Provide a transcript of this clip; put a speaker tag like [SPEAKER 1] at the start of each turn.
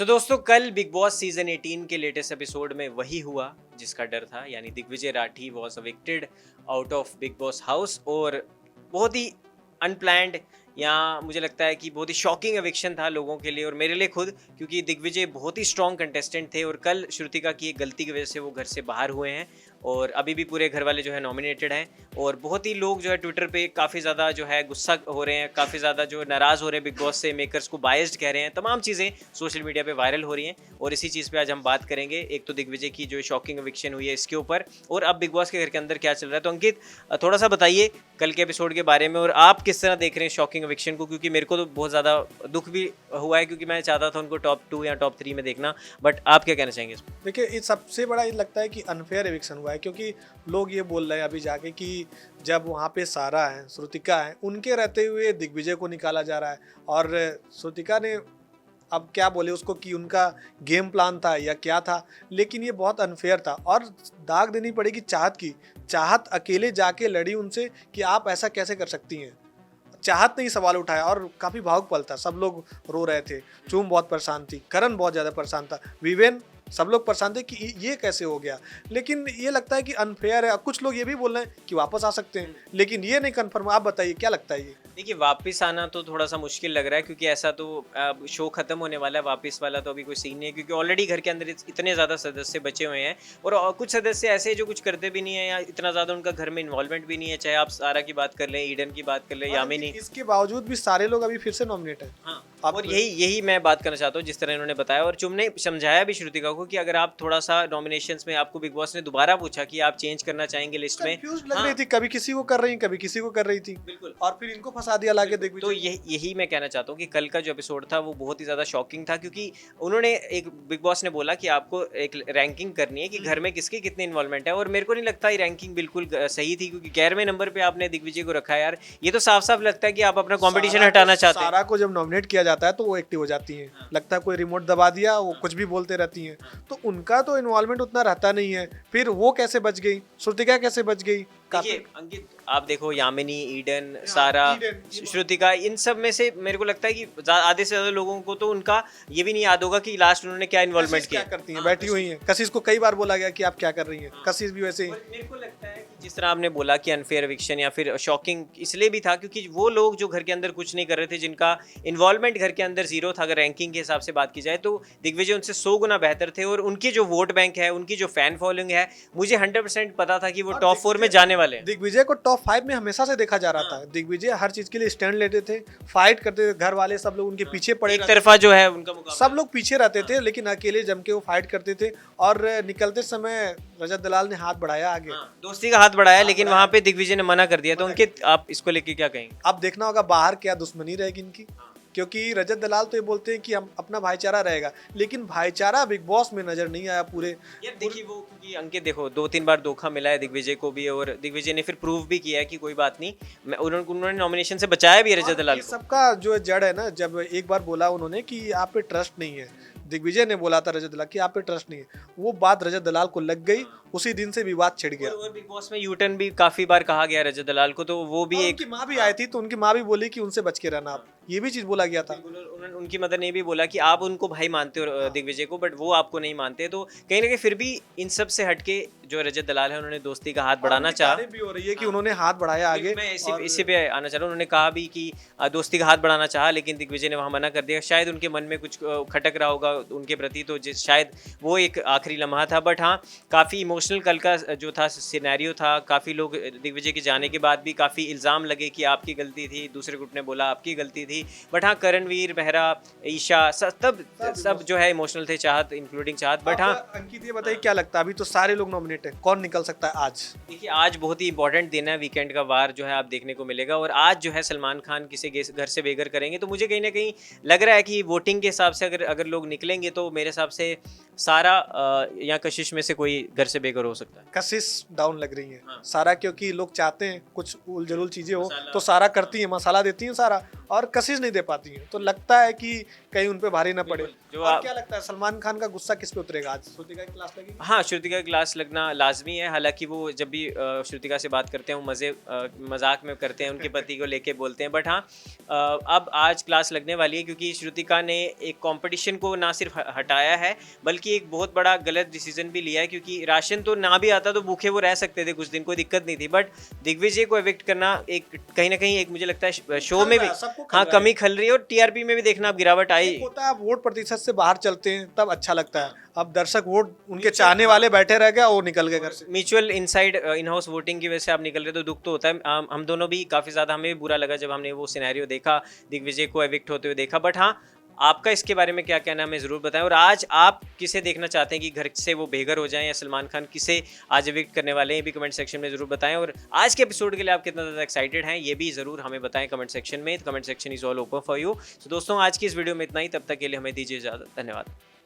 [SPEAKER 1] दोस्तों कल big boss season 18 के लेटेस्ट एपिसोड में वही हुआ जिसका डर था, यानी Digvijay Rathi was evicted out of big boss house. और बहुत ही अनप्लैंड या मुझे लगता है कि बहुत ही शॉकिंग एविक्शन था लोगों के लिए और मेरे लिए खुद, क्योंकि दिग्विजय बहुत ही स्ट्रॉन्ग कंटेस्टेंट थे और कल श्रुतिका की एक गलती की वजह से वो घर से बाहर हुए हैं और अभी भी पूरे घर वाले जो है नॉमिनेटेड हैं। और बहुत ही लोग जो है ट्विटर पे काफ़ी ज़्यादा जो है गुस्सा हो रहे हैं, काफ़ी ज़्यादा जो नाराज़ हो रहे हैं बिग बॉस से, मेकर्स को बायस्ड कह रहे हैं, तमाम चीज़ें सोशल मीडिया पे वायरल हो रही हैं और इसी चीज़ पे आज हम बात करेंगे। एक तो दिग्विजय की जो शॉकिंग एविक्शन हुई है इसके ऊपर, और अब बिग बॉस के घर के अंदर क्या चल रहा है। तो अंकित, थोड़ा सा बताइए कल के एपिसोड के बारे में और आप किस तरह देख रहे हैं शॉकिंग एविक्शन को, क्योंकि मेरे को तो बहुत ज़्यादा दुख भी हुआ है क्योंकि मैं चाहता था उनको टॉप 2 या टॉप 3 में देखना। बट आप क्या कहना चाहेंगे इसमें?
[SPEAKER 2] देखिए, ये सबसे बड़ा ये लगता है कि अनफेयर एविक्शन हुआ है, क्योंकि लोग ये बोल रहे हैं अभी जाके कि जब वहाँ पे सारा है, श्रुतिका है, उनके रहते हुए दिग्विजय को निकाला जा रहा है। और श्रुतिका ने अब क्या बोले उसको कि उनका गेम प्लान था या क्या था, लेकिन ये बहुत अनफेयर था और दाग देनी पड़ेगी चाहत की। चाहत अकेले जाके लड़ी उनसे कि आप ऐसा कैसे कर सकती हैं। चाहत ने ही सवाल उठाया और काफ़ी भावुक पल था, सब लोग रो रहे थे। चूम बहुत परेशान थी, करण बहुत ज़्यादा परेशान था, विवेन, सब लोग परेशान थे कि ये कैसे हो गया। लेकिन ये लगता है कि अनफेयर है। कुछ लोग ये भी बोल रहे हैं कि वापस आ सकते हैं, लेकिन ये नहीं कन्फर्म। आप बताइए क्या लगता है ये?
[SPEAKER 1] देखिए, वापस आना तो थोड़ा सा मुश्किल लग रहा है क्योंकि ऐसा तो शो खत्म होने वाला है, वापस वाला तो अभी कोई सीन नहीं है क्योंकि ऑलरेडी घर के अंदर इतने ज़्यादा सदस्य बचे हुए हैं और कुछ सदस्य ऐसे हैं जो कुछ करते भी नहीं है या इतना ज़्यादा उनका घर में इन्वॉल्वमेंट भी नहीं है। चाहे आप सारा की बात कर लें, ईडन की बात कर लें, यामिनी,
[SPEAKER 2] इसके बावजूद भी सारे लोग अभी फिर से नॉमिनेट हैं।
[SPEAKER 1] हाँ, और यही मैं बात करना चाहता हूँ जिस तरह इन्होंने बताया। और चुम ने समझाया भी श्रुतिका को कि अगर आप थोड़ा सा नॉमिनेशंस में, आपको बिग बॉस ने दोबारा पूछा कि आप चेंज करना चाहेंगे लिस्ट में,
[SPEAKER 2] कंफ्यूज लग रही थी, कभी किसी को कर रही, कभी किसी को कर रही थी,
[SPEAKER 1] बिल्कुल,
[SPEAKER 2] और फिर इनको फंसा दिया लाके दिग्विजय।
[SPEAKER 1] तो यही मैं कहना चाहता हूँ कि कल का जो एपिसोड था वो बहुत ही ज़्यादा शॉकिंग था क्योंकि उन्होंने एक बिग बॉस ने बोला कि आपको एक रैंकिंग करनी है कि घर में किसकी कितनी इन्वॉल्वमेंट है, और मेरे को नहीं लगता ये रैंकिंग बिल्कुल सही थी क्योंकि 11वें नंबर पे आपने दिग्विजय को रखा है। यार ये तो साफ साफ लगता है कि आप अपना कॉम्पिटिशन हटाना चाहते हैं।
[SPEAKER 2] सारा को जब नॉमिनेट किया जाता है तो वो एक्टिव हो जाती हैं।
[SPEAKER 1] हाँ।
[SPEAKER 2] लगता है कोई रिमोट दबा दिया, वो कुछ भी बोलते रहती हैं। तो उनका तो इन्वॉल्वमेंट उतना रहता नहीं है। फिर वो कैसे बच गई, श्रुतिका कैसे बच गई?
[SPEAKER 1] देखिए अंकित, आप देखो यामिनी, ईडन, सारा, श्रुतिका, इन सब में से मेरे को लगता है कि आधे से ज्यादा लोगों को तो उनका ये भी नहीं याद होगा कि लास्ट उन्होंने क्या इन्वॉल्वमेंट किया।
[SPEAKER 2] क्या करती हैं, बैठी हुई हैं। कशिश को कई बार बोला गया कि आप क्या कर रही हैं। कशिश भी वैसे ही।
[SPEAKER 1] मेरे को लगता है कि जिस तरह आपने बोला कि अनफेयर एविक्शन या फिर शॉकिंग इसलिए भी था क्योंकि वो लोग जो घर के अंदर कुछ नहीं कर रहे थे, जिनका इन्वॉल्वमेंट घर के अंदर जीरो था, अगर रैंकिंग के हिसाब से बात की जाए तो दिग्विजय उनसे 100 गुना बेहतर थे। और उनकी जो वोट बैंक है, उनकी जो फैन फॉलोइंग है, मुझे 100% पता था कि वो टॉप 4 में जाने वाले हैं।
[SPEAKER 2] दिग्विजय को टॉप 5 में हमेशा से देखा जा रहा था। दिग्विजय हर चीज के लिए स्टैंड लेते थे, फाइट करते थे, घर वाले सब लोग उनके पीछे पड़े
[SPEAKER 1] एक तरफा जो है उनका मुकाबला,
[SPEAKER 2] सब लोग पीछे रहते थे, लेकिन अकेले जम के वो फाइट करते थे। और निकलते समय रजत दलाल ने हाथ बढ़ाया आगे,
[SPEAKER 1] दोस्ती का हाथ बढ़ाया, लेकिन वहां पे दिग्विजय ने मना कर दिया। तो उनके, आप इसको लेके क्या कहेंगे?
[SPEAKER 2] अब देखना होगा बाहर क्या दुश्मनी रहेगी इनकी, क्योंकि रजत दलाल तो ये बोलते हैं कि हम अपना भाईचारा रहेगा, लेकिन भाईचारा बिग बॉस में नजर नहीं आया पूरे।
[SPEAKER 1] यार देखिए, वो क्योंकि अंकित देखो 2-3 बार धोखा मिला है दिग्विजय को भी और दिग्विजय ने फिर प्रूव भी किया है कि कोई बात नहीं, उन्होंने नॉमिनेशन से बचाया भी है रजत दलाल को।
[SPEAKER 2] सबका जो जड़ है ना, जब एक बार बोला उन्होंने कि आप पे ट्रस्ट नहीं है, दिग्विजय ने बोला था रजत दलाल कि आप पे ट्रस्ट नहीं है, वो बात रजत दलाल को लग गई, उसी दिन से विवाद छिड़ गया।
[SPEAKER 1] और बिग बॉस में यूटर्न भी काफी बार कहा गया रजत दलाल को, तो वो भी एक,
[SPEAKER 2] उनकी माँ भी आई थी तो उनकी माँ भी बोली कि उनसे बच के रहना आप, ये भी चीज बोला गया था।
[SPEAKER 1] उनकी मदर ने भी बोला कि आप उनको भाई मानते हो दिग्विजय को, बट वो आपको नहीं मानते। तो कहीं ना कहीं फिर भी इन सब से हटके जो रजत दलाल है उन्होंने दोस्ती का हाथ बढ़ाना चाहा,
[SPEAKER 2] भी हो रही है कि उन्होंने हाथ बढ़ाया आगे।
[SPEAKER 1] मैं इसी पे आना चाह रहा हूँ। उन्होंने कहा भी कि दोस्ती का हाथ बढ़ाना चाहा, लेकिन दिग्विजय ने वहाँ मना कर दिया। शायद उनके मन में कुछ खटक रहा होगा उनके प्रति, तो शायद वो एक आखिरी लम्हा था। बट हाँ, काफ़ी इमोशनल कल का जो था सिनेरियो था। काफ़ी लोग दिग्विजय के जाने के बाद भी काफ़ी इल्ज़ाम लगे कि आपकी गलती थी, दूसरे ग्रुप ने बोला आपकी गलती थी। बट हाँ, करणवीर, मेहरा, ईशा, सब जो है इमोशनल थे, चाहत इंक्लूडिंग चाहत। बट हाँ
[SPEAKER 2] अंकित, ये बताइए क्या लगता है, अभी तो सारे लोग नॉमिनेट है, कौन निकल सकता है आज?
[SPEAKER 1] देखिए, आज बहुत ही इंपॉर्टेंट दिन है, वीकेंड का वार जो है आप देखने को मिलेगा। और आज जो है सलमान खान किसी घर से बेघर करेंगे, तो मुझे कहीं ना कहीं लग रहा है कि वोटिंग के हिसाब से अगर लोग निकलेंगे तो मेरे हिसाब से सारा या कशिश में से कोई घर से बेघर हो सकता है।
[SPEAKER 2] कशिश डाउन लग रही है।
[SPEAKER 1] हाँ।
[SPEAKER 2] सारा, क्योंकि लोग चाहते हैं कुछ उल जलूल चीजें हो तो सारा करती है, मसाला देती है सारा, और कशिश नहीं दे पाती है, तो लगता है कि कहीं उन पे भारी ना पड़े।
[SPEAKER 1] जो
[SPEAKER 2] और
[SPEAKER 1] आप
[SPEAKER 2] क्या लगता है सलमान खान का गुस्सा किस पे उतरेगा आज? श्रुतिका की क्लास लगेगी?
[SPEAKER 1] हाँ, श्रुतिका का क्लास लगना लाज़मी है, हालाँकि वो जब भी श्रुतिका से बात करते हैं वो मज़ाक में करते हैं, उनके पति को लेके बोलते हैं, बट हाँ अब आज क्लास लगने वाली है क्योंकि श्रुतिका ने एक कॉम्पिटिशन को ना सिर्फ हटाया है, बल्कि एक बहुत बड़ा गलत डिसीज़न भी लिया है क्योंकि राशन तो ना भी आता तो भूखे वो रह सकते थे कुछ दिन, कोई दिक्कत नहीं थी, बट दिग्विजय को एविक्ट करना एक कहीं न कहीं एक मुझे लगता है शो में भी
[SPEAKER 2] सबको खल
[SPEAKER 1] हाँ,
[SPEAKER 2] रहा है।
[SPEAKER 1] कमी खल रही है और टीआरपी में भी देखना अब गिरावट आई।
[SPEAKER 2] एक होता है आप वोट प्रतिशत से बाहर चलते हैं तब अच्छा लगता है, अब दर्शक वोट उनके चाहने वाले बैठे रह गए वो निकल गए घर से।
[SPEAKER 1] Mutual inside in house voting की वजह से आप निकल रहे तो दुख तो होता है। हम दोनों भी काफ़ी ज़्यादा हमें भी बुरा लगा जब हमने वो सिनेरियो देखा, दिग्विजय को एविक्ट होते हुए देखा, बट हाँ आपका इसके बारे में क्या कहना है हमें ज़रूर बताएं। और आज आप किसे देखना चाहते हैं कि घर से वो बेघर हो जाएं या सलमान खान किसे आज एविक्ट करने वाले हैं, ये भी कमेंट सेक्शन में ज़रूर बताएं। और आज के एपिसोड के लिए आप कितना ज़्यादा एक्साइटेड हैं ये भी ज़रूर हमें बताएं कमेंट सेक्शन में। Comment section is all open for you. तो दोस्तों आज की इस वीडियो में इतना ही, तब तक के लिए हमें दीजिए इजाज़त। धन्यवाद।